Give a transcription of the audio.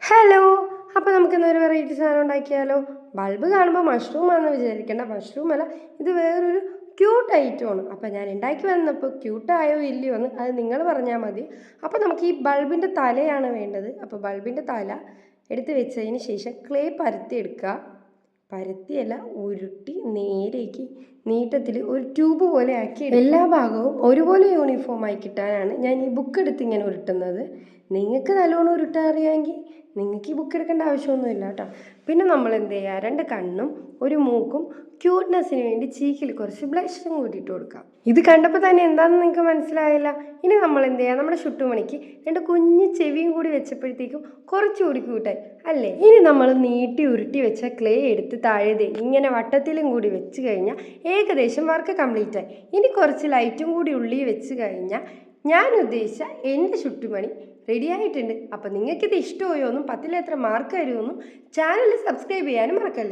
Hello, അപ്പോൾ നമുക്കിന്നൊരു variety സാധനം ഉണ്ടാക്കിയാലോ? ബൾബ് കാണുമ്പോൾ മഷ്റൂം ആണെന്ന് വിചാരിക്കേണ്ട, മഷ്റൂം അല്ല, ഇത് വേറൊരു ക്യൂട്ട് ഐറ്റമാണ്. അപ്പോൾ ഞാൻ ഉണ്ടാക്കി വന്നപ്പോൾ ക്യൂട്ടായോ ഇല്ലയോ എന്ന് അത് നിങ്ങൾ പറഞ്ഞാൽ മതി. അപ്പോൾ നമുക്ക് ഈ ബൾബിൻ്റെ തലയാണ് വേണ്ടത്. അപ്പോൾ ബൾബിൻ്റെ തല എടുത്ത് വെച്ചതിന് ശേഷം ക്ലേ പരത്തിയെടുക്കുക. പരത്തിയല്ല, ഉരുട്ടി നേരേക്ക് നീട്ടത്തിൽ ഒരു ട്യൂബ് പോലെ ആക്കി എല്ലാ ഭാഗവും ഒരുപോലെ യൂണിഫോമായി കിട്ടാനാണ് ഞാൻ ഈ ബുക്ക് എടുത്ത് ഇങ്ങനെ ഉരുട്ടുന്നത്. നിങ്ങൾക്ക് നല്ലോണം ഉരുട്ടാൻ അറിയാമെങ്കിൽ നിങ്ങൾക്ക് ഈ ബുക്ക് എടുക്കേണ്ട ആവശ്യമൊന്നുമില്ല കേട്ടോ. പിന്നെ നമ്മൾ എന്ത് ചെയ്യുക, 2 കണ്ണും ഒരു മൂക്കും ക്യൂട്ട്നെസ്സിന് വേണ്ടി ചീക്കിൽ കുറച്ച് ബ്ലഷും കൂട്ടിയിട്ട് കൊടുക്കാം. ഇത് കണ്ടപ്പോൾ തന്നെ എന്താണെന്ന് നിങ്ങൾക്ക് മനസ്സിലായില്ല. ഇനി നമ്മൾ എന്ത് ചെയ്യുക, നമ്മുടെ ചുട്ടുമണിക്ക് 2 കുഞ്ഞ് ചെവിയും കൂടി വെച്ചപ്പോഴത്തേക്കും കുറച്ചുകൂടി ക്യൂട്ടായി അല്ലേ? ഇനി നമ്മൾ നീട്ടി ഉരുട്ടി വെച്ച ക്ലേ എടുത്ത് താഴെ ഇങ്ങനെ വട്ടത്തിലും കൂടി വെച്ച് കഴിഞ്ഞാൽ ഏകദേശം വർക്ക് കംപ്ലീറ്റ് ആയി. ഇനി കുറച്ച് ലൈറ്റും കൂടി ഉള്ളിൽ വെച്ച് കഴിഞ്ഞാൽ ഞാൻ ഉദ്ദേശിച്ച എൻ്റെ ചുട്ടുമണി റെഡി ആയിട്ടുണ്ട്. അപ്പോൾ നിങ്ങൾക്കിത് ഇഷ്ടമായോ എന്നും 10ൽ എത്ര മാർക്ക് തരുമെന്നും ചാനൽ സബ്സ്ക്രൈബ് ചെയ്യാനും മറക്കല്ലേ.